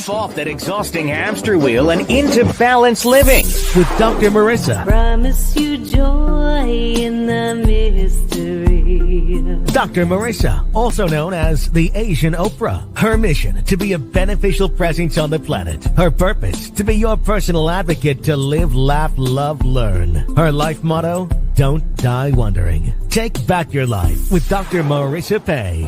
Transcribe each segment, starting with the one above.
Jump off that exhausting hamster wheel and into balanced living with Dr. Marissa. Promise you joy in the mystery. Dr. Marissa, also known as the Asian Oprah. Her mission, to be a beneficial presence on the planet. Her purpose, to be your personal advocate to live, laugh, love, learn. Her life motto, don't die wondering. Take back your life with Dr. Marissa Pay.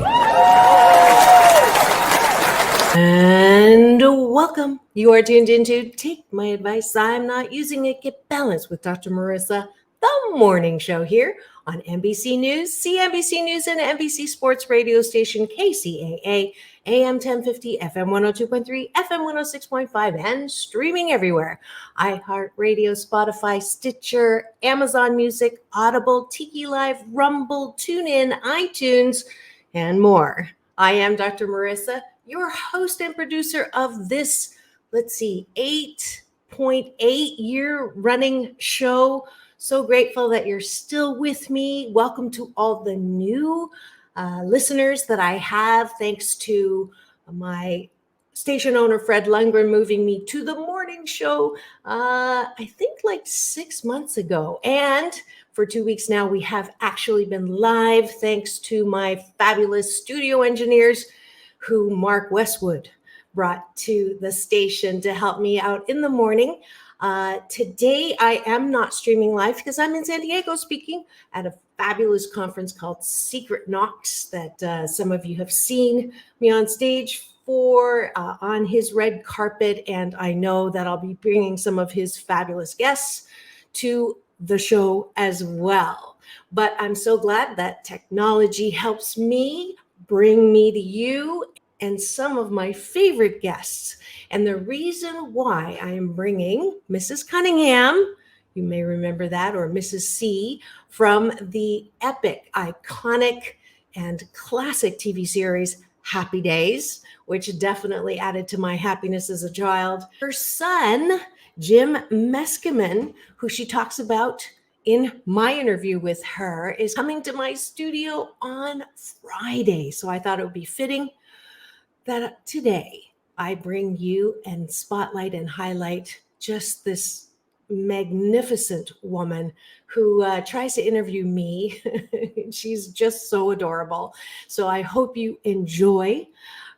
And welcome. You are tuned into Take My Advice. I'm Not Using It. Get Balanced with Dr. Marissa, the morning show here on NBC News, CNBC News, and NBC Sports radio station KCAA, AM 1050, FM 102.3, FM 106.5, and streaming everywhere. iHeartRadio, Spotify, Stitcher, Amazon Music, Audible, Tiki Live, Rumble, TuneIn, iTunes, and more. I am Dr. Marissa, your host and producer of this, 8.8 year running show. So grateful that you're still with me. Welcome to all the new listeners that I have, thanks to my station owner, Fred Lundgren, moving me to the morning show, I think like 6 months ago. And for 2 weeks now, we have actually been live, thanks to my fabulous studio engineers, who Mark Westwood brought to the station to help me out in the morning. Today, I am not streaming live because I'm in San Diego speaking at a fabulous conference called Secret Knocks that some of you have seen me on stage for on his red carpet. And I know that I'll be bringing some of his fabulous guests to the show as well. But I'm so glad that technology helps me bring me to you and some of my favorite guests. And the reason why I am bringing Mrs. Cunningham, you may remember that, or Mrs. C, from the epic, iconic, and classic TV series Happy Days, which definitely added to my happiness as a child. Her son, Jim Meskemen, who she talks about in my interview with her, is coming to my studio on Friday. So I thought it would be fitting that today I bring you and spotlight and highlight just this magnificent woman who tries to interview me. She's just so adorable. So I hope you enjoy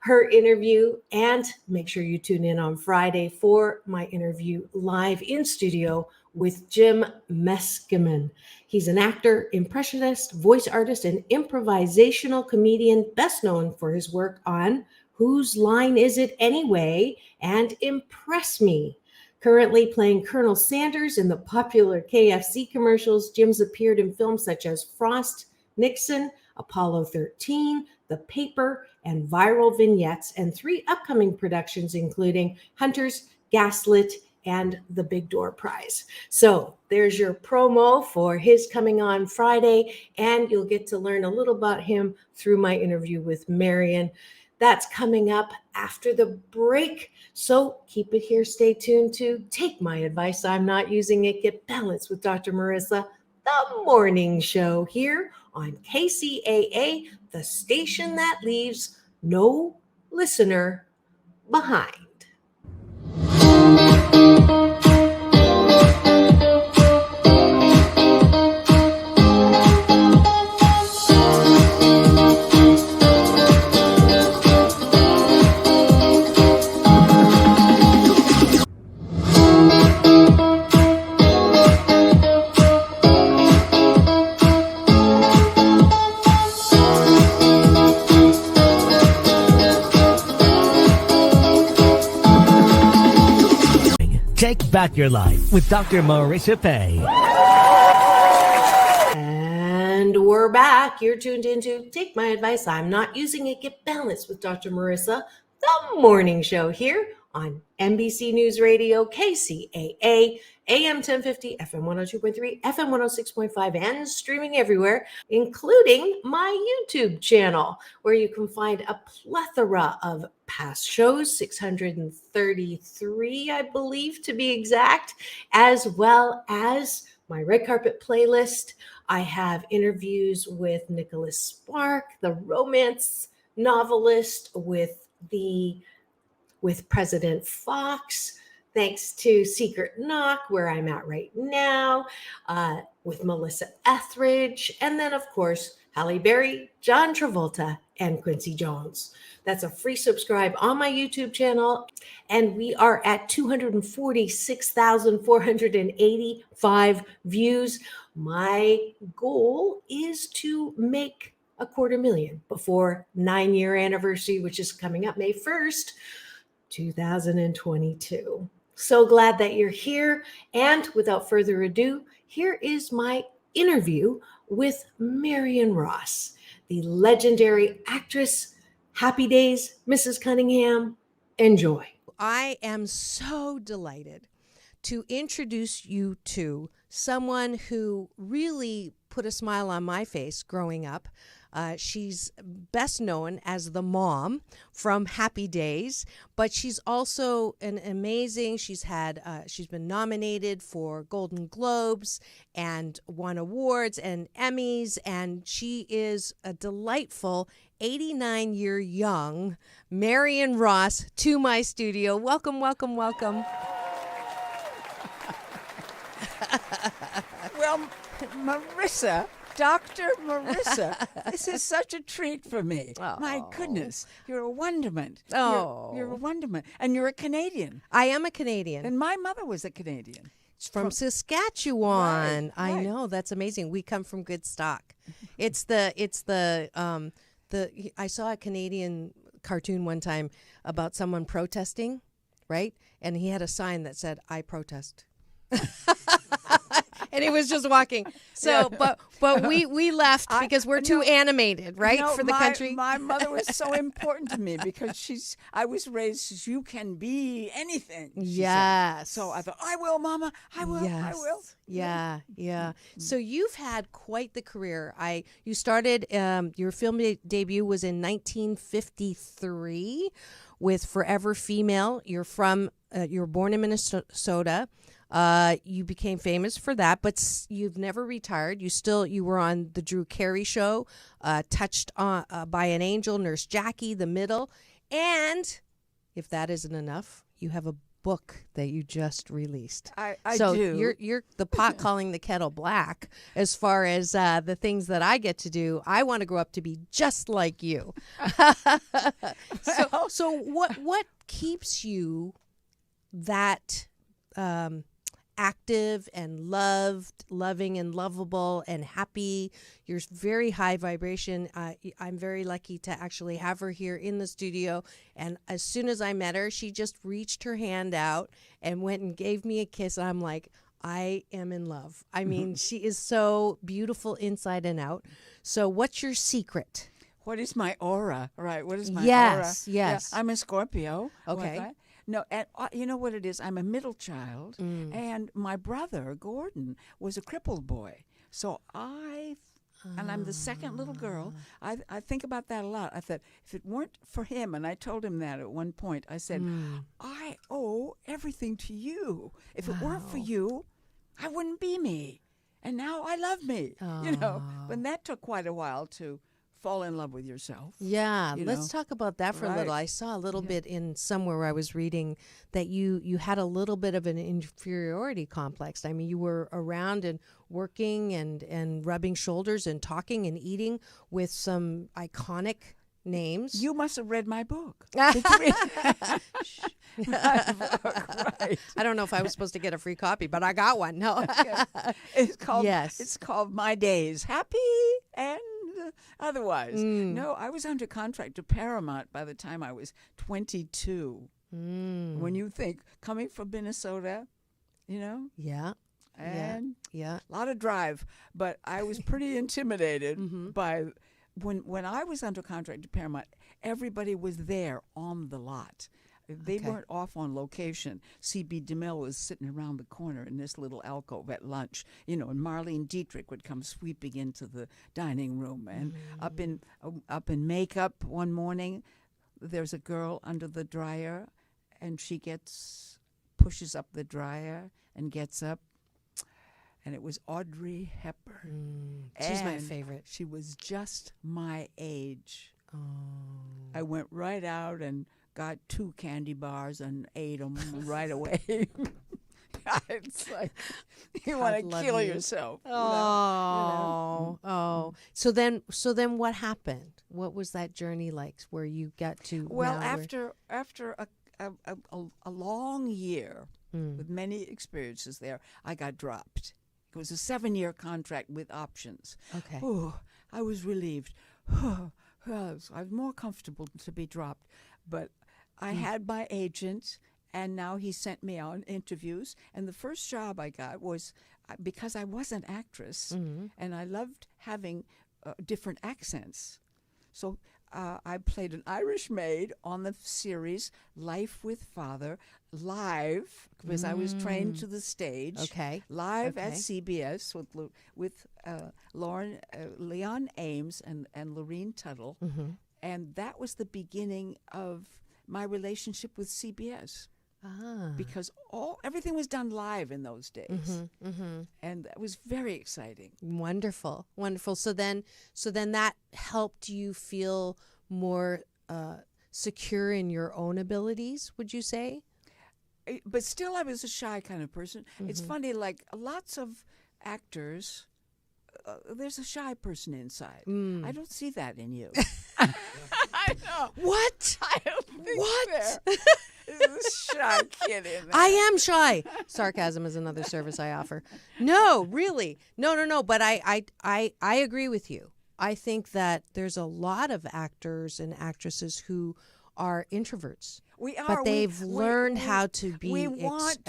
her interview, and make sure you tune in on Friday for my interview live in studio with Jim Meskemen. He's an actor, impressionist, voice artist, and improvisational comedian, best known for his work on Whose Line Is It Anyway? And Impress Me. Currently playing Colonel Sanders in the popular KFC commercials, Jim's appeared in films such as Frost, Nixon, Apollo 13, The Paper, and Viral Vignettes, and 3 upcoming productions, including Hunters, Gaslit, and the Big Door Prize. So there's your promo for his coming on Friday, and you'll get to learn a little about him through my interview with Marion. That's coming up after the break. So keep it here. Stay tuned to Take My Advice. I'm Not Using It. Get Balanced with Dr. Marissa, the morning show here on KCAA, the station that leaves no listener behind. Take back your life with Dr. Marissa Pay. And we're back. You're tuned into Take My Advice. I'm Not Using It. Get Balanced with Dr. Marissa, the morning show here on NBC News Radio, KCAA, AM 1050, FM 102.3, FM 106.5, and streaming everywhere, including my YouTube channel, where you can find a plethora of past shows, 633, I believe, to be exact, as well as my red carpet playlist. I have interviews with Nicholas Spark, the romance novelist, with the with President Fox, thanks to Secret Knock, where I'm at right now, with Melissa Etheridge, and then, of course, Halle Berry, John Travolta, and Quincy Jones. That's a free subscribe on my YouTube channel. And we are at 246,485 views. My goal is to make 250,000 before 9-year anniversary, which is coming up May 1st, 2022. So glad that you're here. And without further ado, here is my interview with Marion Ross, the legendary actress. Happy days, Mrs. Cunningham. Enjoy. I am so delighted to introduce you to someone who really put a smile on my face growing up. She's best known as the mom from Happy Days, but she's also an amazing. She's been nominated for Golden Globes and won awards and Emmys, and she is a delightful 89-year young Marion Ross to my studio. Welcome, welcome, welcome. Well, Marissa, Dr. Marissa, this is such a treat for me. Oh. My goodness, you're a wonderment. Oh. You're a wonderment. And you're a Canadian. I am a Canadian. And my mother was a Canadian. From Saskatchewan. Right. I know, that's amazing. We come from good stock. I saw a Canadian cartoon one time about someone protesting, right? And he had a sign that said, "I protest." And he was just walking. So, but we left because we're too animated, right, for the country. My mother was so important to me because I was raised as you can be anything. Yes. So I thought, I will, Mama. I will. Yes. I will. Yeah. So you've had quite the career. You started your film debut was in 1953 with Forever Female. You were born in Minnesota. You became famous for that, but you've never retired. You were on the Drew Carey Show, Touched by an Angel, Nurse Jackie, The Middle, and if that isn't enough, you have a book that you just released. I so do. You're the pot calling the kettle black as far as the things that I get to do. I want to grow up to be just like you. So what keeps you that active and loving and lovable and happy? You're very high vibration. I'm very lucky to actually have her here in the studio. And as soon as I met her, she just reached her hand out and went and gave me a kiss. I'm like, I am in love. I mean, she is so beautiful inside and out. So what's your secret? What is my aura? Right. What is my aura? Yes. Yeah, I'm a Scorpio. Okay. No, and you know what it is? I'm a middle child, and my brother, Gordon, was a crippled boy. So and I'm the second little girl. I think about that a lot. I thought, if it weren't for him, and I told him that at one point, I said, I owe everything to you. If it weren't for you, I wouldn't be me. And now I love me. You know, but that took quite a while to fall in love with yourself. Yeah, let's talk about that for a little. Right. I saw a little bit in somewhere where I was reading that you had a little bit of an inferiority complex. I mean, you were around and working and rubbing shoulders and talking and eating with some iconic names. You must have read my book. Did you read my book? Right. I don't know if I was supposed to get a free copy, but I got one. No. It's called Yes. It's called My Days, Happy and Otherwise. No, I was under contract to Paramount by the time I was 22. When you think, coming from Minnesota, you know, Yeah. and Yeah. a lot of drive, but I was pretty intimidated by when I was under contract to Paramount, everybody was there on the lot. They weren't off on location. C.B. DeMille was sitting around the corner in this little alcove at lunch, you know, and Marlene Dietrich would come sweeping into the dining room. And up in makeup one morning, there's a girl under the dryer, and she pushes up the dryer and gets up. And it was Audrey Hepburn. She's my And favorite. She was just my age. Oh. I went right out and got 2 candy bars and ate them right away. It's like you want to kill yourself. Oh. So then what happened? What was that journey like where you got to? Well, after a long year with many experiences there, I got dropped. It was a 7-year contract with options. Okay. Oh, I was relieved. I was more comfortable to be dropped, but I had my agent. And now he sent me on interviews. And the first job I got was because I was an actress, and I loved having different accents. So I played an Irish maid on the series Life with Father, live, because I was trained to the stage. Okay. Live at CBS with Leon Ames and Lorene Tuttle. And that was the beginning of my relationship with CBS. Because everything was done live in those days, and that was very exciting. Wonderful. So then that helped you feel more secure in your own abilities, would you say? But still, I was a shy kind of person. It's funny, like lots of actors, there's a shy person inside. I don't see that in you. I know. What? I don't think What? There's a shy kid in there. I am shy. Sarcasm is another service I offer. No, really. No. But I agree with you. I think that there's a lot of actors and actresses who are introverts. We are. But they've learned how to be. We want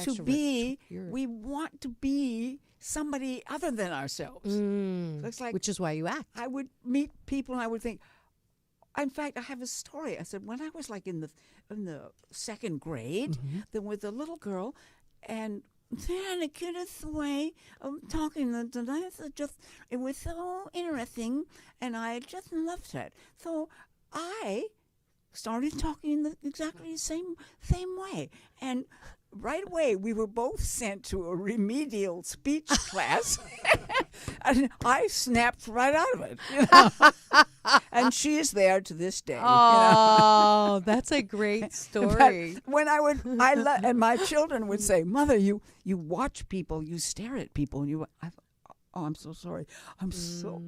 to be somebody other than ourselves. So it's like, which is why you act. I would meet people and I would think. In fact, I have a story. I said when I was like in the 2nd grade, there was a little girl, and they had the cutest way of talking. It was so interesting, and I just loved it. So I started talking exactly the same way, and right away we were both sent to a remedial speech class, and I snapped right out of it. And she is there to this day. Oh, that's a great story. But when and my children would say, "Mother, you watch people, you stare at people, and I'm so sorry. I'm so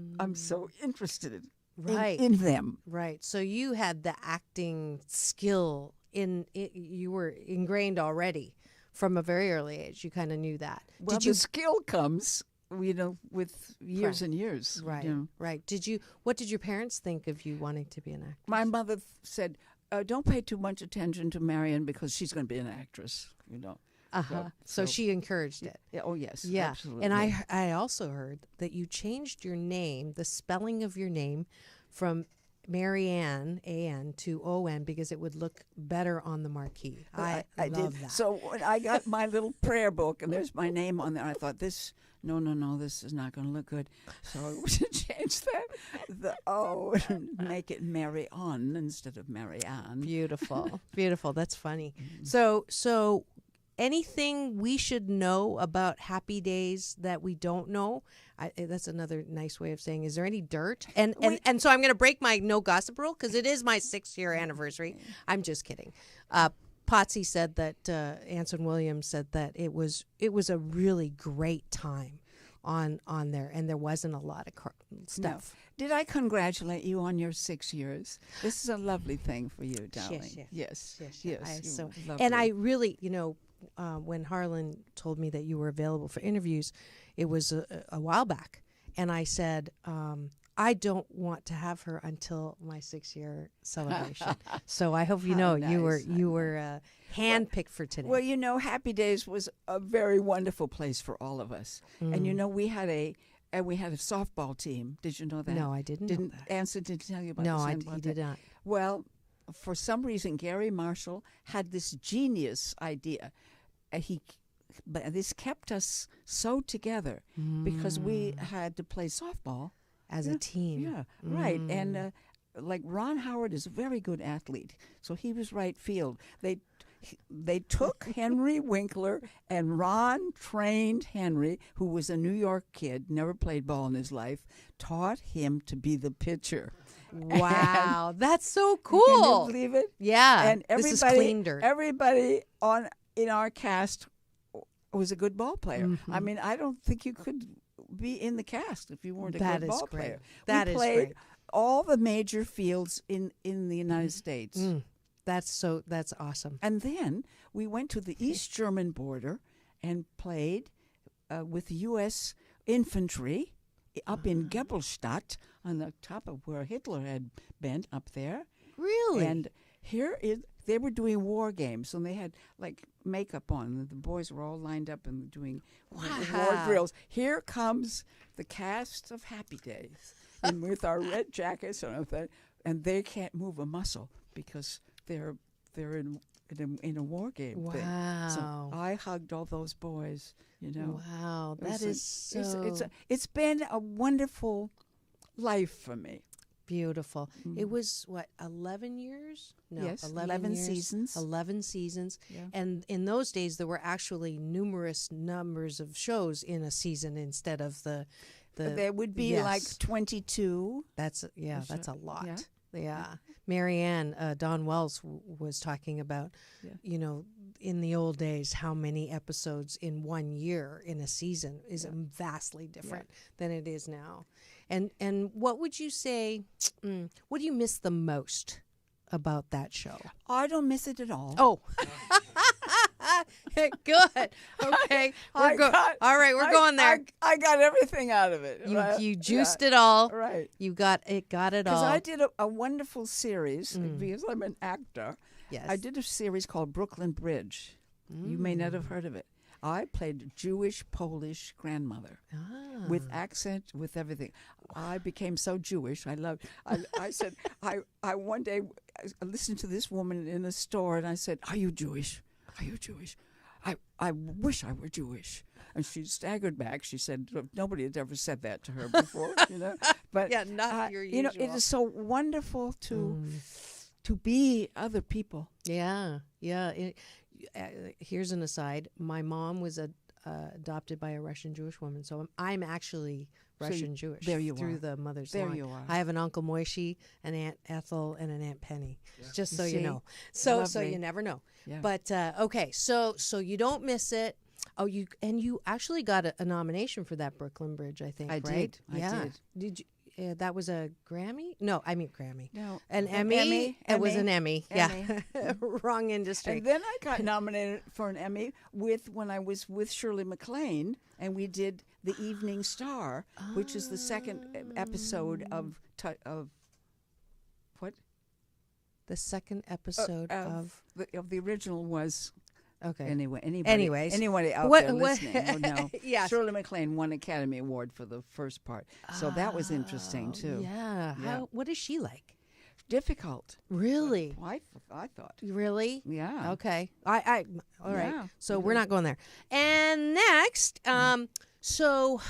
interested in them." Right. So you had the acting skill in it. You were ingrained already from a very early age. You kind of knew that. Well, the skill comes, with years and years. Right. Right. What did your parents think of you wanting to be an actress? My mother said, "Don't pay too much attention to Marion because she's going to be an actress." So she encouraged it. Yeah, oh yes. Yeah. Absolutely. And I also heard that you changed your name, the spelling of your name, from Marianne, A-N, to O-N, because it would look better on the marquee. I love did. that. So when I got my little prayer book, and there's my name on there, I thought, no, this is not going to look good. So I would change the O and make it Marion instead of Marianne. Beautiful. That's funny. So anything we should know about Happy Days that we don't know? That's another nice way of saying, is there any dirt? And so I'm going to break my no gossip rule because it is my 6-year anniversary. I'm just kidding. Potsy said that, Anson Williams said that it was a really great time on there, and there wasn't a lot of stuff. No. Did I congratulate you on your 6 years? This is a lovely thing for you, darling. Yes. And I really, when Harlan told me that you were available for interviews, it was a while back, and I said, I don't want to have her until my 6-year celebration. So I hope you were handpicked for today. Well, Happy Days was a very wonderful place for all of us, and we had a softball team. Did you know that? No, I didn't know that. Anson didn't tell you about he did not. Well, for some reason, Gary Marshall had this genius idea. But this kept us so together because we had to play softball as a team. Yeah, right. And like Ron Howard is a very good athlete, so he was right field. They took Henry Winkler, and Ron trained Henry, who was a New York kid, never played ball in his life, taught him to be the pitcher. Wow, that's so Can you cool. believe it? Yeah, And this is clean dirt. everybody in our cast was a good ball player. Mm-hmm. I mean, I don't think you could be in the cast if you weren't a good ball player. That we is played great. all the major fields in the United States. That's awesome. And then we went to the East German border and played with U.S. infantry up in Gebelstadt on the top of where Hitler had been up there. Really? And they were doing war games, and they had like makeup on. The boys were all lined up and doing war drills. Here comes the cast of Happy Days, and with our red jackets and they can't move a muscle because they're in a war game. Wow. Thing. So I hugged all those boys. Wow, that is so it's been a wonderful life for me. beautiful. It was 11 years? No, Yes, 11 years, seasons. 11 seasons. Yeah. And in those days, there were actually numerous numbers of shows in a season instead of the There would be yes. like 22. That's a lot. Yeah. Yeah. Marianne, Don Wells was talking about, in the old days, how many episodes in 1 year in a season is vastly different than it is now. And what would you say, what do you miss the most about that show? I don't miss it at all. Oh, good. Okay. All right, we're going there. I got everything out of it. You juiced it all. Right. You got it all. Because I did a wonderful series, because I'm an actor. Yes. I did a series called Brooklyn Bridge. You may not have heard of it. I played Jewish Polish grandmother with accent, with everything. I became so Jewish. I said, I one day I listened to this woman in a store, and I said, "Are you Jewish? Are you Jewish? I wish I were Jewish." And she staggered back. She said, nobody had ever said that to her before, But Yeah, not your usual. it is so wonderful to be other people. Yeah. Here's an aside. My mom was adopted by a Russian Jewish woman, so I'm actually Russian Jewish. There you through are. the mother's There line. you are. I have an Uncle Moishi, an Aunt Ethel, and an Aunt Penny. Just so you see? know. So Lovely. you never know. Yeah. But okay, so you don't miss it. Oh, you actually got a nomination for that Brooklyn Bridge, I think. I right? did. I Yeah. did. Did you? That was a Grammy? No, I mean Grammy. No, An an Emmy? Emmy. It was an Emmy. Emmy. Yeah. Wrong industry. And then I got nominated for an Emmy when I was with Shirley MacLaine, and we did The Evening Star, which is the second episode of what? The second episode of The original was. okay. Anyway, Anyways. anybody out What- there what- listening will know. Yeah. Shirley MacLaine won Academy Award for the first part, so that was interesting too. Yeah. Yeah. What is she like? Difficult. Really? I thought. Really? Yeah. Okay. All right. Yeah. So we're not going there. And next, so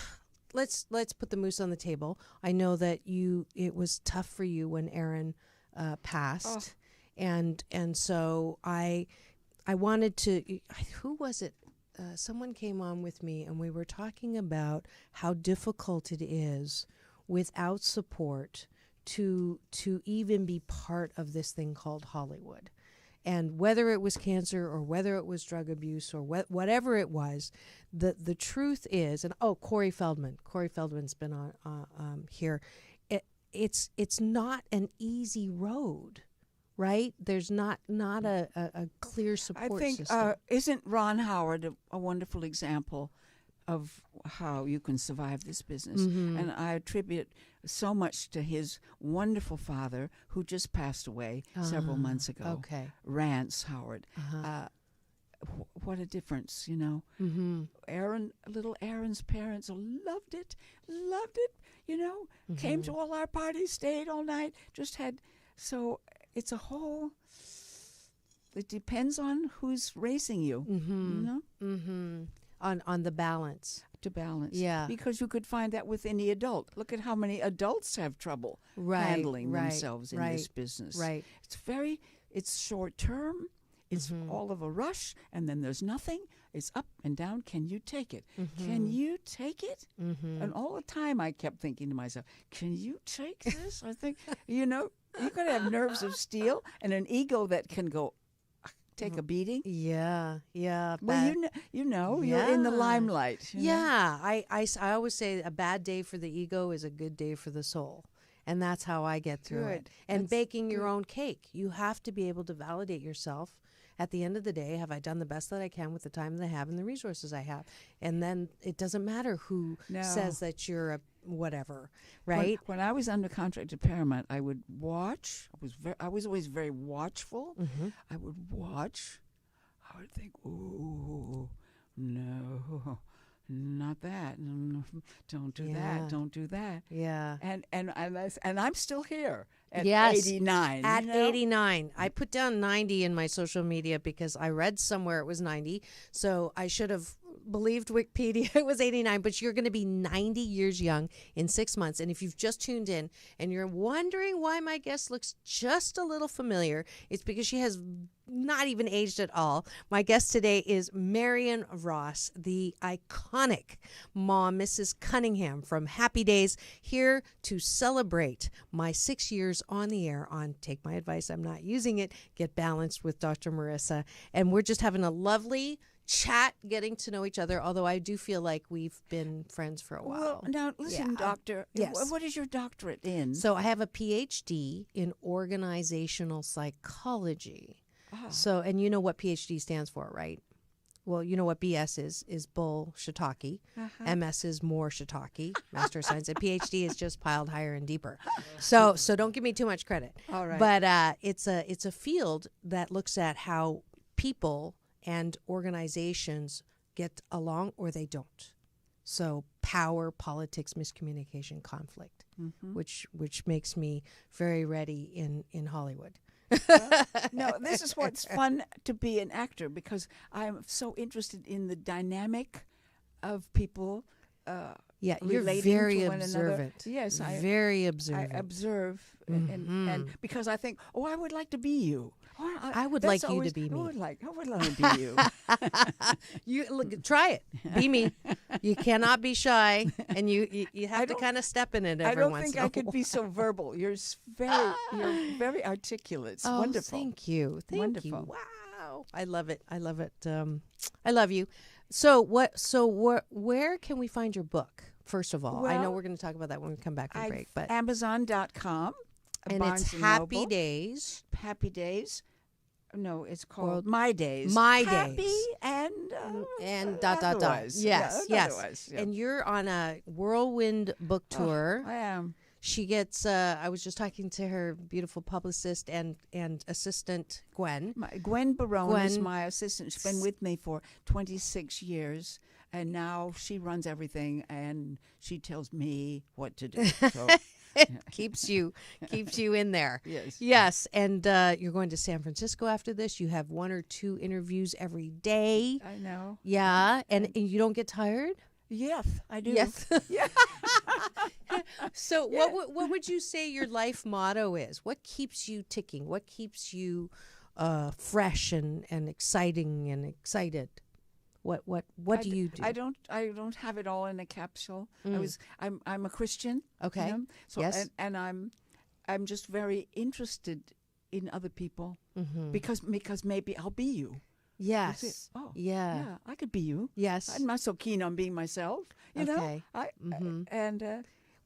let's put the moose on the table. I know that it was tough for you when Aaron passed, and so I wanted to. Who was it? Someone came on with me, and we were talking about how difficult it is without support to even be part of this thing called Hollywood. And whether it was cancer or whether it was drug abuse or whatever it was, the truth is, and Corey Feldman's been on here. It's not an easy road, right? There's not a clear support I think system. isn't Ron Howard a wonderful example of how you can survive this business? And I attribute so much to his wonderful father, who just passed away several months ago. Okay. Rance Howard. What a difference, Little Aaron's parents loved it, came to all our parties, stayed all night, so it's a whole, it depends on who's raising you, On the balance. to balance. Yeah. Because you could find that with any adult. Look at how many adults have trouble Right, handling right, themselves in right, this business. right. It's short term. It's all of a rush, and then there's nothing. It's up and down. Can you take it? Can you take it? And all the time I kept thinking to myself, can you take this? I think, you got to have nerves of steel and an ego that can go, take a beating. Yeah. Well, you're in the limelight. Yeah. I always say a bad day for the ego is a good day for the soul. And that's how I get through it. And baking your own cake. You have to be able to validate yourself. At the end of the day, have I done the best that I can with the time that I have and the resources I have? And then it doesn't matter who says that you're a whatever, right? When I was under contract to Paramount, I would watch. I was always very watchful. I would watch. I would think, ooh, no. Not that. No, don't do that. Don't do that. Yeah. And I'm still here at 89. At 89. I put down 90 in my social media because I read somewhere it was 90. So I should have believed Wikipedia it was 89, but you're going to be 90 years young in 6 months. And if you've just tuned in and you're wondering why my guest looks just a little familiar, it's because she has not even aged at all. My guest today is Marion Ross, the iconic mom, Mrs. Cunningham from Happy Days, here to celebrate my 6 years on the air on Take My Advice, I'm Not Using It, Get Balanced with Dr. Marissa. And we're just having a lovely chat, getting to know each other, although I do feel like we've been friends for a while. Well, now, listen, doctor. Yes. What is your doctorate in? So I have a PhD in organizational psychology. So, and you know what PhD stands for, right? Well, you know what BS is bull shiitake. MS is more shiitake, Master of Science. And PhD is just piled higher and deeper. So don't give me too much credit. All right. But it's a field that looks at how people and organizations get along or they don't. So power, politics, miscommunication, conflict, which makes me very ready in Hollywood. No, this is what's fun to be an actor, because I'm so interested in the dynamic of people. You're very observant. Yes, very observant. I observe, and because I think, I would like to be you. I would like you to be me. I would like to be you. You look, try it. Be me. You cannot be shy, and you have to kind of step in it every once in a while. I don't think I could be so verbal. You're very articulate. It's wonderful. Thank you. Thank you. Wonderful. Wow. I love it. I love it. I love you. So where can we find your book? First of all, I know we're going to talk about that when we come back from break, but Amazon.com. And it's Happy Days. Happy Days. No, it's called My Days. My Happy Days. and dot. otherwise. Yes. Otherwise, yeah. And you're on a whirlwind book tour. I am. She gets, I was just talking to her beautiful publicist and assistant, Gwen. Gwen Barone is my assistant. She's been with me for 26 years, and now she runs everything, and she tells me what to do. So, keeps you in there. Yes. And you're going to San Francisco after this. You have 1 or 2 interviews every day. I know. Yeah. And you don't get tired? Yes, I do. Yes. Yeah. So what would you say your life motto is? What keeps you ticking? What keeps you fresh and exciting and excited? What do you do? I don't have it all in a capsule. I'm a Christian. Okay. So yes. And I'm just very interested in other people because maybe I'll be you. Yes. Oh, yeah. I could be you. Yes. I'm not so keen on being myself. You know.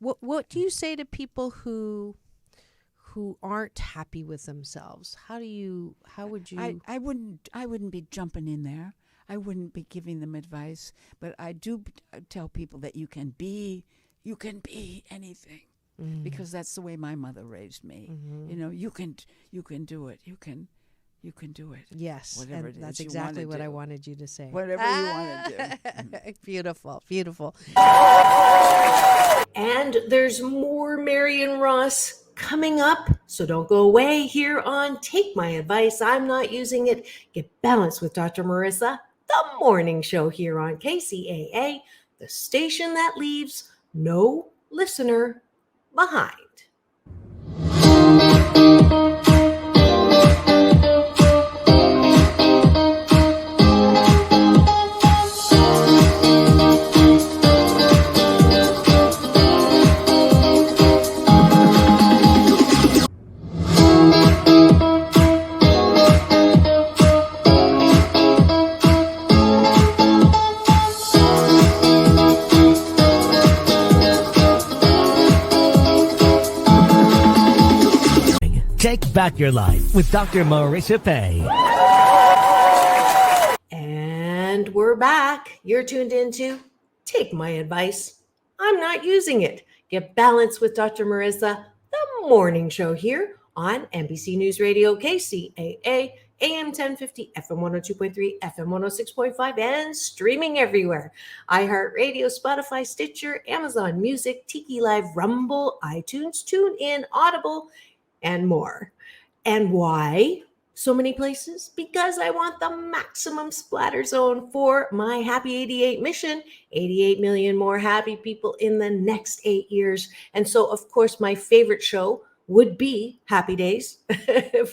What do you say to people who aren't happy with themselves? How would you? I wouldn't be jumping in there. I wouldn't be giving them advice, but I do tell people that you can be anything. Because that's the way my mother raised me. You know, you can do it. You can do it. Yes, whatever and it is that's you exactly what do. I wanted you to say. Whatever you want to do. Beautiful, beautiful. And there's more Marion Ross coming up, so don't go away here on Take My Advice, I'm Not Using It, Get Balanced with Dr. Marissa, the morning show here on KCAA, the station that leaves no listener behind. Impact Your Life with Dr. Marissa Pay. And we're back. You're tuned into Take My Advice. I'm not using it. Get balanced with Dr. Marissa, the morning show here on NBC News Radio, KCAA, AM 1050, FM 102.3, FM 106.5, and streaming everywhere. iHeartRadio, Spotify, Stitcher, Amazon Music, Tiki Live, Rumble, iTunes, TuneIn, Audible, and more. And why so many places? Because I want the maximum splatter zone for my Happy 88 mission, 88 million more happy people in the next 8 years. And so, of course, my favorite show would be Happy Days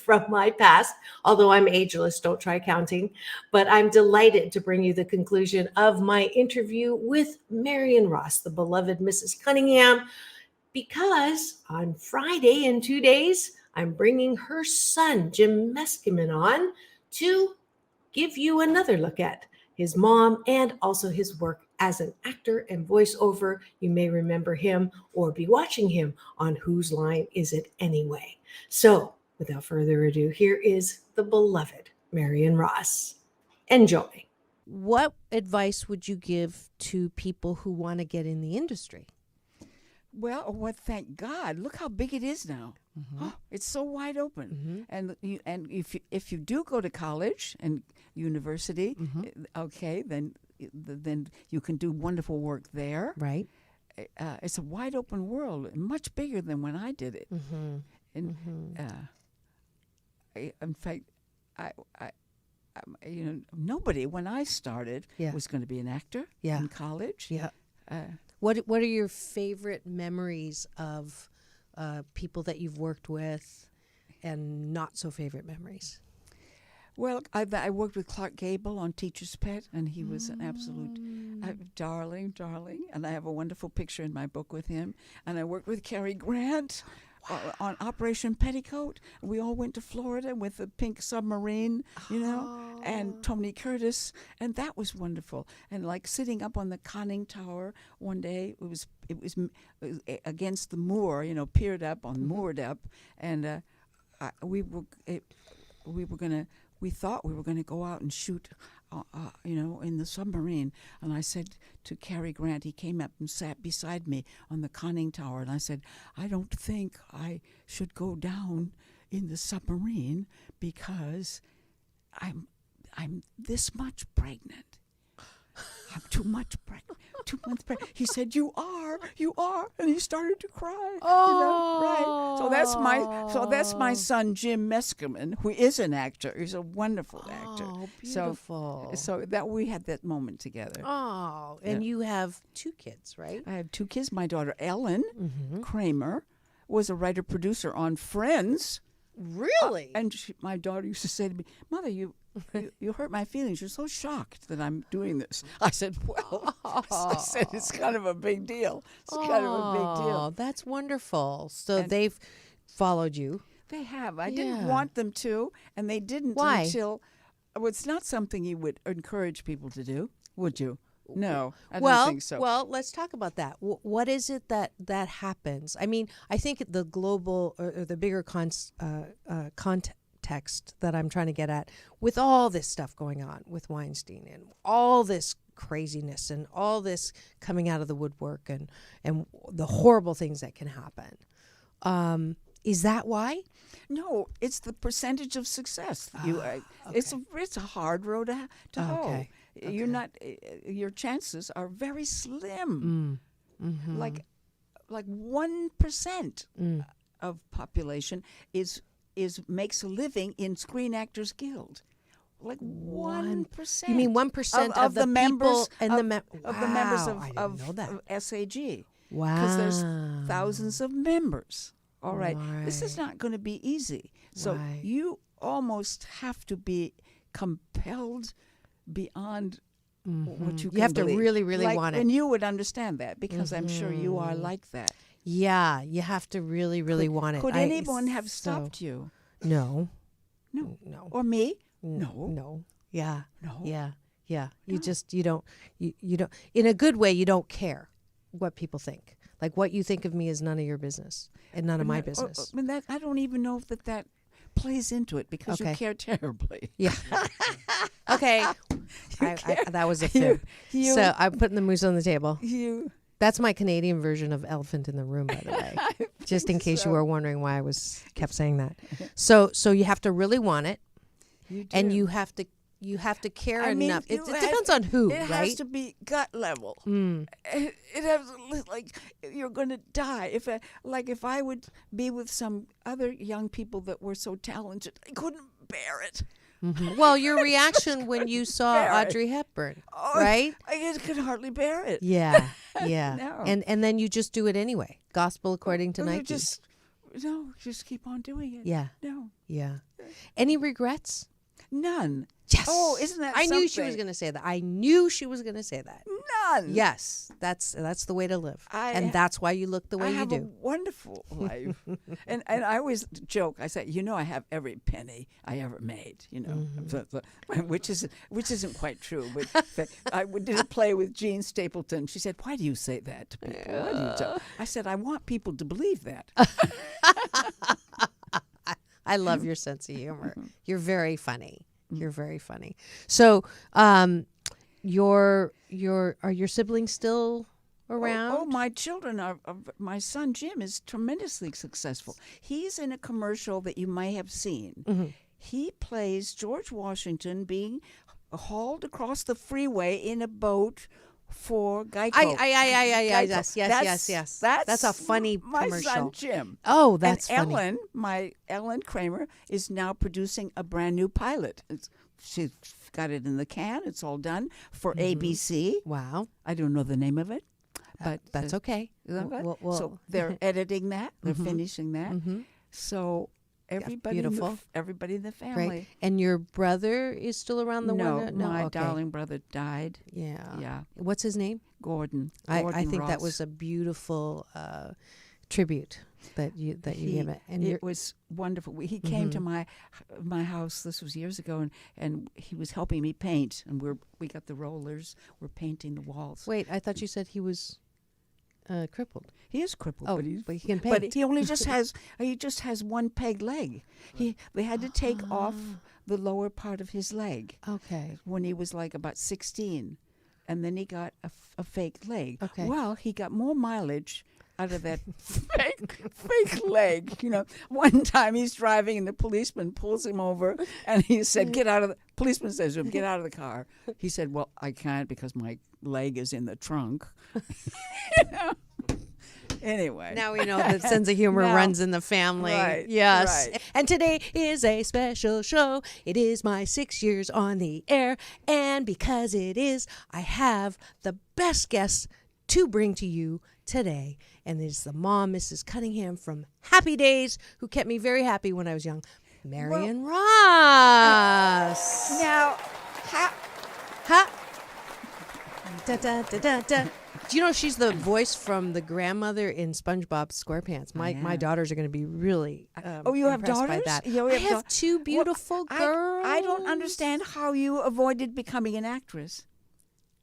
from my past, although I'm ageless, don't try counting. But I'm delighted to bring you the conclusion of my interview with Marion Ross, the beloved Mrs. Cunningham, because on Friday in 2 days, I'm bringing her son, Jim Meskemen, on to give you another look at his mom and also his work as an actor and voiceover. You may remember him or be watching him on Whose Line Is It Anyway? So without further ado, here is the beloved Marion Ross. Enjoy. What advice would you give to people who want to get in the industry? Well, thank God. Look how big it is now. Mm-hmm. Oh, it's so wide open. Mm-hmm. And if you do go to college and university, okay, then you can do wonderful work there. Right. It's a wide open world, much bigger than when I did it. Mm-hmm. And in fact, I nobody when I started was going to be an actor in college. Yeah. What are your favorite memories of people that you've worked with, and not so favorite memories? Well, I worked with Clark Gable on Teacher's Pet, and he was an absolute darling. And I have a wonderful picture in my book with him. And I worked with Cary Grant on Operation Petticoat. We all went to Florida with the pink submarine, and Tony Curtis, and that was wonderful. And like sitting up on the conning tower one day, it was against the moor, peered up on moored up, and we thought we were going to go out and shoot, in the submarine. And I said to Cary Grant, he came up and sat beside me on the conning tower, and I said, I don't think I should go down in the submarine because I'm this much pregnant. I'm too much pregnant. 2 months pregnant. He said, "You are," and he started to cry. Oh, right. So that's my son Jim Meskemen, who is an actor. He's a wonderful actor. Oh, beautiful. So that we had that moment together. Oh, and you have 2 kids, right? I have 2 kids. My daughter Ellen Kramer was a writer producer on Friends. Really? And my daughter used to say to me, "Mother, you hurt my feelings. You're so shocked that I'm doing this." I said, "Well," I said, "it's kind of a big deal. It's kind of a big deal." Oh, that's wonderful. So they've followed you. They have. I didn't want them to, and they didn't until. Well, it's not something you would encourage people to do, would you? No, I don't think so. Well, let's talk about that. What is it that happens? I mean, I think the global or the bigger context that I'm trying to get at, with all this stuff going on with Weinstein and all this craziness and all this coming out of the woodwork and the horrible things that can happen. Is that why? No, it's the percentage of success. Okay. It's a hard road to hoe. Okay. You're not. Your chances are very slim. Like 1% of population makes a living in Screen Actors Guild. Like 1%. You mean 1% of the members people and of the members I didn't know that. of SAG. Wow. Because there's thousands of members. All right. This is not going to be easy. So you almost have to be compelled beyond what you can have believe. to really, really want it. And you would understand that because I'm sure you are like that. Yeah, you have to really, really want it. Could anyone have stopped you? No. No. Or me? No. No. Yeah. No. Yeah. Yeah. You don't, in a good way, you don't care what people think. Like what you think of me is none of your business and none of my business. I don't even know if that plays into it because Okay. you care terribly. Yeah. Okay. That was a fib. You- So I'm putting the moose on the table. You That's my Canadian version of elephant in the room, by the way. Just in case you were wondering why I kept saying that. So you have to really want it, and you have to care I mean, enough. It you have- depends on who, It right? has to be gut level. It has like you're going to die if I would be with some other young people that were so talented, I couldn't bear it. Well, your reaction when you saw bear it. Audrey Hepburn, Oh, right? I could hardly bear it. Yeah, yeah. No. And then you just do it anyway. Gospel according to You Nike. just keep on doing it. Yeah, No, yeah. Any regrets? none. Yes. Oh, isn't that I knew she was something? going to say that. I knew she was going to say that. None. Yes, that's the way to live, I- and that's why you look the way I you have a do. wonderful life, and I always joke. I say, I have every penny I ever made. Which isn't quite true. But I did a play with Jean Stapleton. She said, "Why do you say that to people? Why do you tell?" I said, "I want people to believe that." I love your sense of humor. You're very funny. You're very funny. So, are your siblings still around? Oh, my children are. My son Jim is tremendously successful. He's in a commercial that you may have seen. He plays George Washington being hauled across the freeway in a boat for Geico. Yes. That's a funny my commercial. son Jim. Oh, that's and funny. Ellen Kramer is now producing a brand new pilot. She's got it in the can. It's all done for ABC. Wow, I don't know the name of it, but that's okay. so they're editing that. They're finishing that. So everybody, beautiful. Everybody in the Great. family. And your brother is still around the No, one? my Okay. darling brother died. Yeah. Yeah. What's his name? Gordon. I Gordon think that Ross. was a beautiful tribute that you gave it. And it was wonderful. He came to my house. This was years ago, and he was helping me paint. And we got the rollers. We're painting the walls. wait, I thought you said he was crippled. He is crippled, Oh, but he can paint. But he only just has one peg leg. They had to take off the lower part of his leg Okay. when he was like about 16, and then he got a fake leg. Okay. Well, he got more mileage out of that fake leg. One time he's driving and the policeman pulls him over and he said, "Get out of the." Policeman says to him, "Get out of the car." He said, "Well, I can't because my leg is in the trunk." Anyway. Now we know that sense of humor Now- runs in the family. Right, Yes. right. And today is a special show. It is my 6 years on the air. And because it is, I have the best guest to bring to you today. And it is the mom, Mrs. Cunningham from Happy Days, who kept me very happy when I was young, Marion Ross. Now, Ha! Da, da, da, da, da. Do you know she's the voice from the grandmother in SpongeBob SquarePants? My daughters are going to be really you have impressed by daughters? that. You I have have two beautiful girls. I don't understand how you avoided becoming an actress.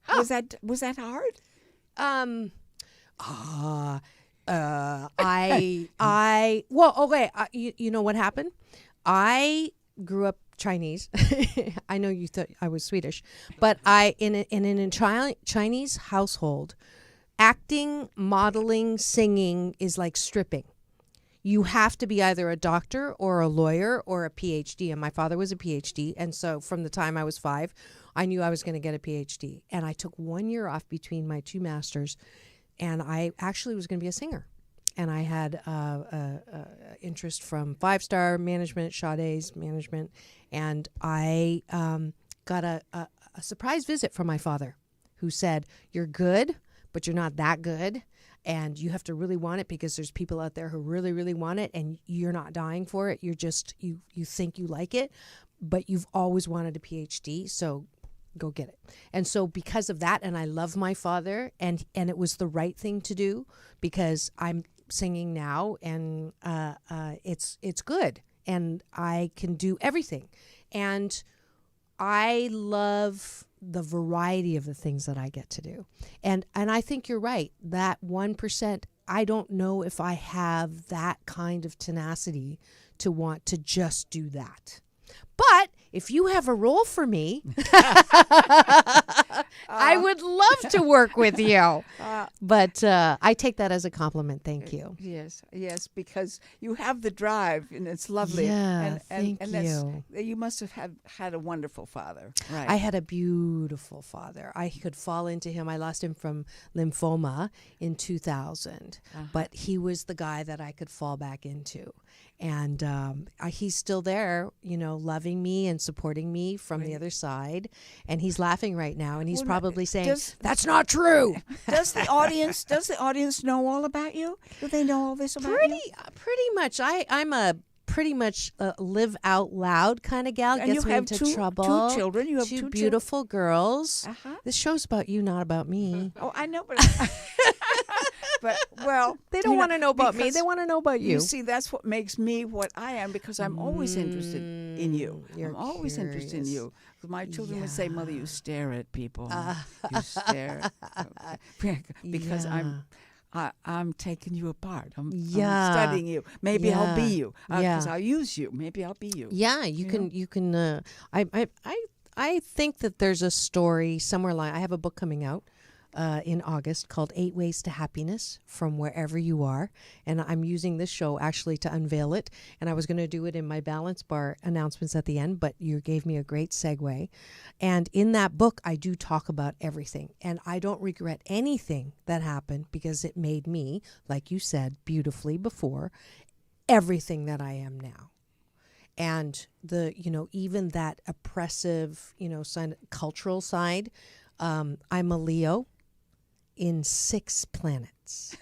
Was that hard? You know what happened? I grew up Chinese. I know you thought I was Swedish, but in a Chinese household, acting, modeling, singing is like stripping. You have to be either a doctor or a lawyer or a PhD. And my father was a PhD. And so from the time I was 5, I knew I was going to get a PhD. And I took 1 year off between my 2 masters. And I actually was going to be a singer. And I had interest from 5-Star Management, Sade's Management. And I got a surprise visit from my father who said, "You're good, but you're not that good. And you have to really want it because there's people out there who really, really want it and you're not dying for it. You're just, you think you like it, but you've always wanted a PhD. So go get it." And so because of that, and I love my father and it was the right thing to do because I'm singing now and it's good and I can do everything. And I love the variety of the things that I get to do. And I think you're right. That 1%, I don't know if I have that kind of tenacity to want to just do that. But if you have a role for me, I would love to work with you. But I take that as a compliment. Thank you. Yes, because you have the drive, and it's lovely. Yeah, and thank you. You must have had a wonderful father, right? I had a beautiful father. I could fall into him. I lost him from lymphoma in 2000, but he was the guy that I could fall back into. And he's still there, loving me and supporting me from the other side. And he's laughing right now, and he's probably saying, "That's not true." Does the audience know all about you? Do they know all this about you? Pretty much. I'm a pretty much live out loud kind of gal. And Gets you me have into trouble. two children. You have two two beautiful girls. Uh-huh. This show's about you, not about me. Oh, I know, but They don't want to know about me. They want to know about you. You see, that's what makes me what I am, because I'm always interested in you. You're I'm always interested in curious. you. My children would say, "Mother, you stare at people. You stare," because I'm taking you apart. I'm studying you. Maybe I'll be you, because I'll use you. Maybe I'll be you. Yeah, you can. I think that there's a story somewhere. I have a book coming out in August called 8 Ways to Happiness from Wherever You Are. And I'm using this show actually to unveil it. And I was going to do it in my Balance Bar announcements at the end, but you gave me a great segue. And in that book, I do talk about everything. And I don't regret anything that happened, because it made me, like you said beautifully before, everything that I am now. And even that oppressive, cultural side, I'm a Leo in 6 planets.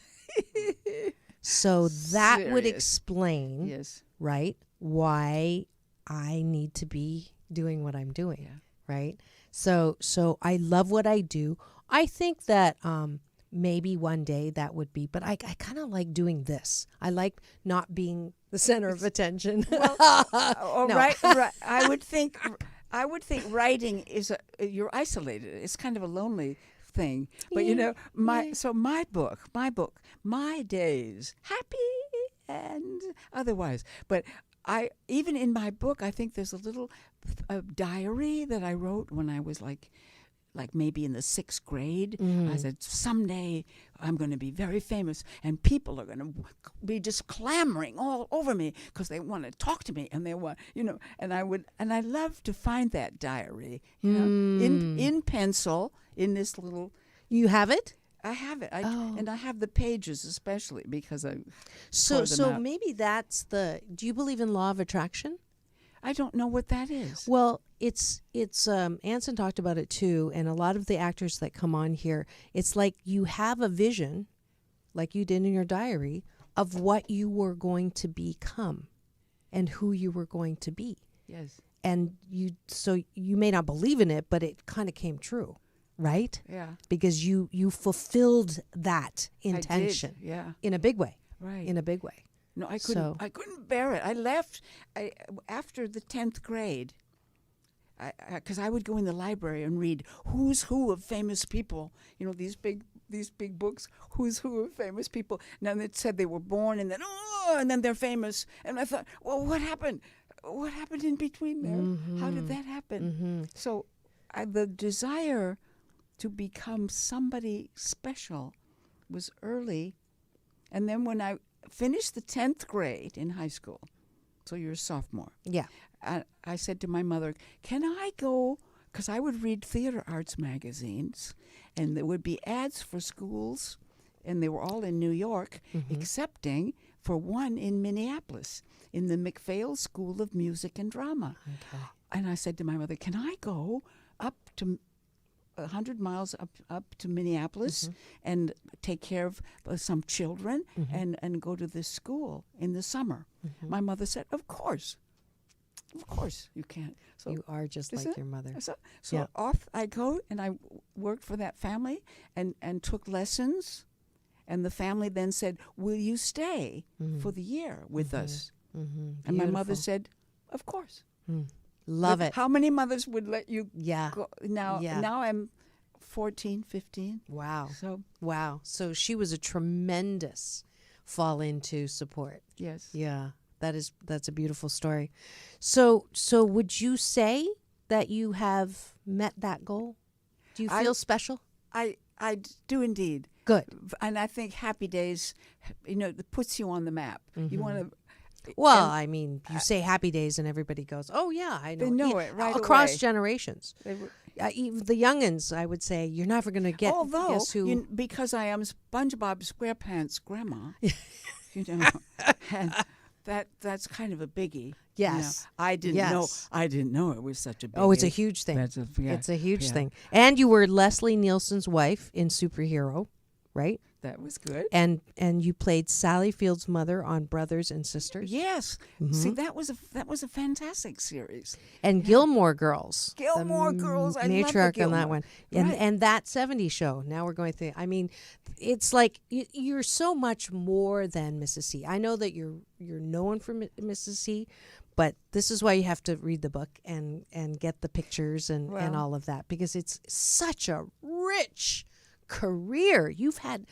So that would explain, right, why I need to be doing what I'm doing, right? So I love what I do. I think that maybe one day that would be, but I kind of like doing this. I like not being the center of attention. Well, right. I would think writing is you're isolated. It's kind of a lonely thing. But my book, My Days, happy and otherwise. But even in my book, I think there's a little diary that I wrote when I was like maybe in the 6th grade. I said, someday I'm going to be very famous, and people are going to be just clamoring all over me because they want to talk to me, and they want, and I love to find that diary, in pencil, in this little. You have it? I have it. And I have the pages especially because I. So maybe that's do you believe in law of attraction? I don't know what that is. Well, it's Anson talked about it too, and a lot of the actors that come on here, it's like you have a vision, like you did in your diary, of what you were going to become and who you were going to be. Yes. And you may not believe in it, but it kind of came true, right? Yeah. Because you fulfilled that intention. I did, yeah. In a big way. Right. In a big way. No, I couldn't bear it. I left after the 10th grade, because I would go in the library and read who's who of famous people. These big books, who's who of famous people. And then it said they were born, and then they're famous. And I thought, well, what happened? What happened in between there? Mm-hmm. How did that happen? Mm-hmm. So, the desire to become somebody special was early, and then when I finished the 10th grade in high school, so you're a sophomore. Yeah. I said to my mother, can I go, because I would read theater arts magazines, and there would be ads for schools, and they were all in New York, excepting for one in Minneapolis, in the McPhail School of Music and Drama. Okay. And I said to my mother, can I go up to 100 miles up to Minneapolis and take care of some children and go to this school in the summer? My mother said, of course you can. So you are just like your mother. So off I go, and I worked for that family and took lessons, and the family then said, will you stay for the year with us? And my mother said, of course. Love it. How many mothers would let you go? Now I'm 14, 15. Wow. So she was a tremendous fall into support. Yes. Yeah. That's a beautiful story. So would you say that you have met that goal? Do you feel special? I do indeed. Good. And I think Happy Days, it puts you on the map. You want to. Well, I mean, you say Happy Days and everybody goes, "Oh yeah, I know." They know it right across away. Generations. Even the youngins, I would say, you're never going to get. Although, guess who? because I am SpongeBob SquarePants' grandma, and that's kind of a biggie. Yes. I didn't know. I didn't know it was such a biggie. Oh, it's a huge thing. It's a huge thing. And you were Leslie Nielsen's wife in Superhero, right? That was good. And you played Sally Field's mother on Brothers and Sisters. Yes. See, that was a fantastic series. And Gilmore Girls. Gilmore Girls. I love the matriarch on that Gilmore. one. Right. And that 70s show. Now we're going through. I mean, it's like you're so much more than Mrs. C. I know that you're known for Mrs. C, but this is why you have to read the book and get the pictures and all of that, because it's such a rich career. You've had,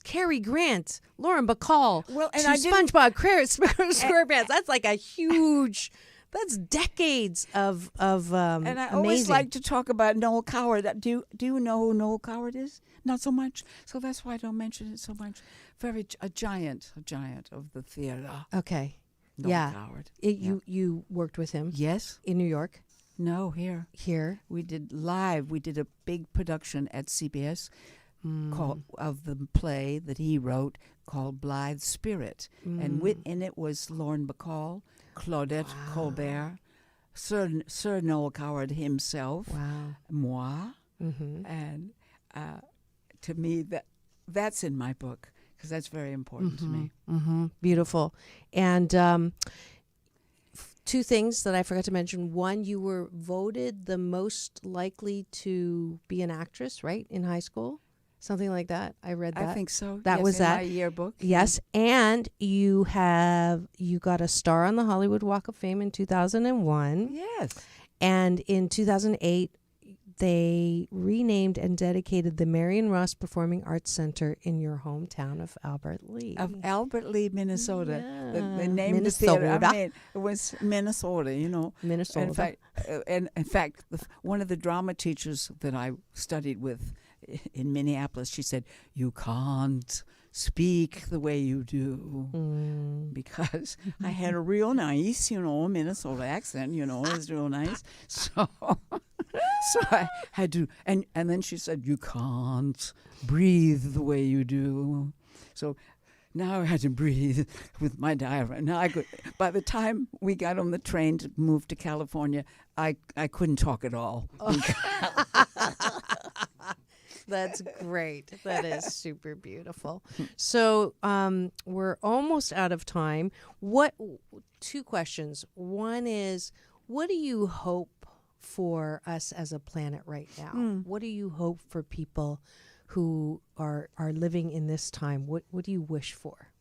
Cary Grant, Lauren Bacall, and SpongeBob SquarePants. That's like a huge. That's decades of and I always like to talk about Noel Coward. Do you know who Noel Coward is? Not so much. So that's why I don't mention it so much. A giant of the theater. Okay. Noel Coward. You worked with him? Yes. In New York? No, here. Here? We did a big production at CBS of the play that he wrote called Blithe Spirit. And in it was Lauren Bacall, Claudette Colbert, Sir Noel Coward himself, moi. And to me, that's in my book, because that's very important to me. Beautiful. And two things that I forgot to mention. One, you were voted the most likely to be an actress, right, in high school? Something like that. I read that. I think so. That was in that. my yearbook. Yes, and you got a star on the Hollywood Walk of Fame in 2001. Yes. And in 2008, they renamed and dedicated the Marion Ross Performing Arts Center in your hometown of Albert Lea. Of Albert Lea, Minnesota. Yeah. They named the theater. I mean, it was Minnesota, Minnesota. In fact, one of the drama teachers that I studied with in Minneapolis, she said, "You can't speak the way you do," because I had a real nice, Minnesota accent. It's real nice. So I had to, and then she said, "You can't breathe the way you do." So now I had to breathe with my diaphragm. Now I could. By the time we got on the train to move to California, I couldn't talk at all. That's great. That is super beautiful. So we're almost out of time. Two questions. One is, what do you hope for us as a planet right now? What do you hope for people who are living in this time? What do you wish for?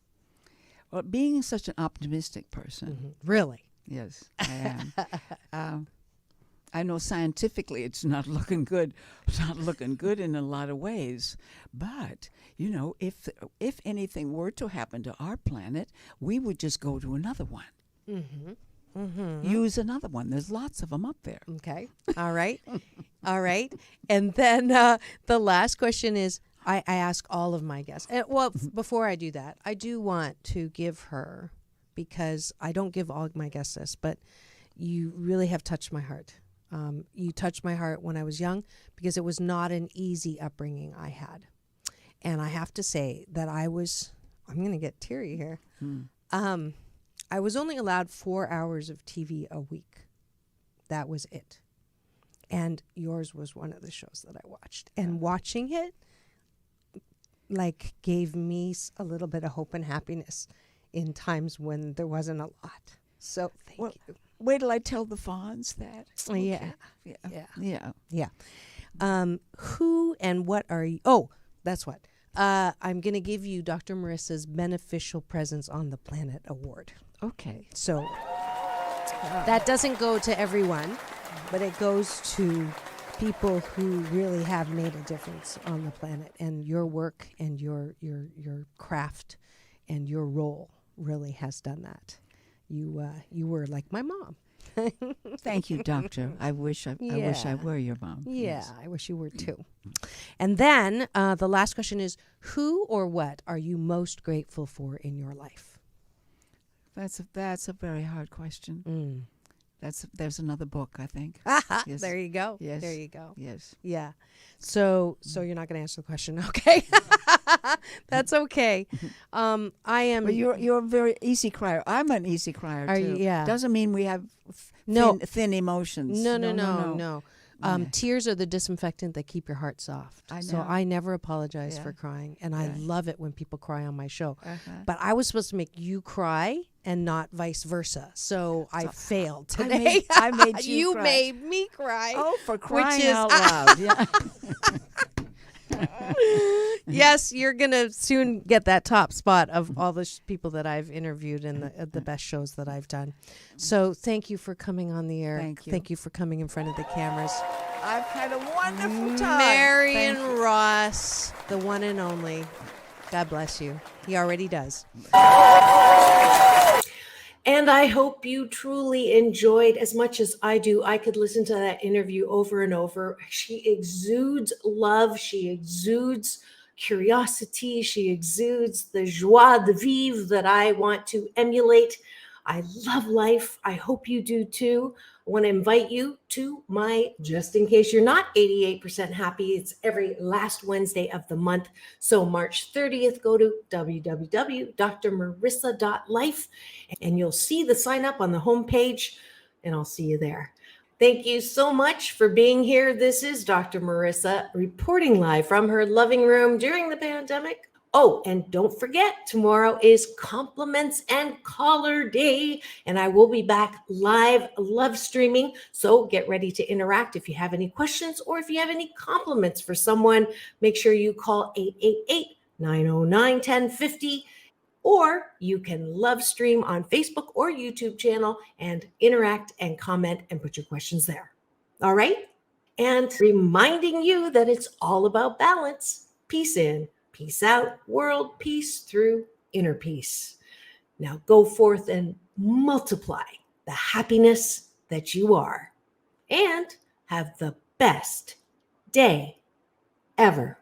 Well, being such an optimistic person. Really? Yes, I am. I know scientifically it's not looking good. It's not looking good in a lot of ways. But, if anything were to happen to our planet, we would just go to another one. Use another one. There's lots of them up there. Okay. All right. All right. And then the last question is, I ask all of my guests. Before I do that, I do want to give her, because I don't give all my guests this, but you really have touched my heart. You touched my heart when I was young, because it was not an easy upbringing I had. And I have to say that I'm going to get teary here. I was only allowed 4 hours of TV a week. That was it. And yours was one of the shows that I watched. And watching it, gave me a little bit of hope and happiness in times when there wasn't a lot. So thank you. Wait till I tell the Fonz that. Okay. Yeah. Who and what are you? Oh, that's what. I'm going to give you Dr. Marissa's Beneficial Presence on the Planet Award. Okay. So that doesn't go to everyone, but it goes to people who really have made a difference on the planet, and your work and your craft and your role really has done that. You were like my mom. Thank you, doctor. I wish I were your mom. Yeah, Yes. I wish you were too. And then the last question is, who or what are you most grateful for in your life? That's a very hard question. There's another book, I think. Yes. There you go. Yes. There you go. Yes. Yeah. So you're not going to answer the question, okay? That's okay. I am. But you're a very easy crier. I'm an easy crier Are too. you? Yeah. Doesn't mean we have No. thin emotions. No. Yeah. Tears are the disinfectant that keep your heart soft. I So know. I never apologize Yeah. for crying, and I love it when people cry on my show. Uh-huh. But I was supposed to make you cry and not vice versa. So I failed I today. made you cry. made me cry. Oh, for crying is- out loud! Yeah. Yes, you're gonna soon get that top spot of all the people that I've interviewed in the best shows that I've done. So thank you for coming on the air. Thank you. Thank you for coming in front of the cameras. I've had a wonderful time. Marion Thank you. Ross, the one and only. God bless you. He already does. And I hope you truly enjoyed as much as I do. I could listen to that interview over and over. She exudes love. She exudes curiosity. She exudes the joie de vivre that I want to emulate. I love life. I hope you do too. I want to invite you to my, just in case you're not 88% happy, it's every last Wednesday of the month. So March 30th, go to www.drmarissa.life and you'll see the sign up on the homepage, and I'll see you there. Thank you so much for being here. This is Dr. Marissa reporting live from her loving room during the pandemic. Oh, and don't forget, tomorrow is Compliments and Caller Day, and I will be back live love streaming. So get ready to interact. If you have any questions or if you have any compliments for someone, make sure you call 888-909-1050, or you can love stream on Facebook or YouTube channel and interact and comment and put your questions there. All right? And reminding you that it's all about balance. Peace in, peace out, world peace through inner peace. Now go forth and multiply the happiness that you are, and have the best day ever.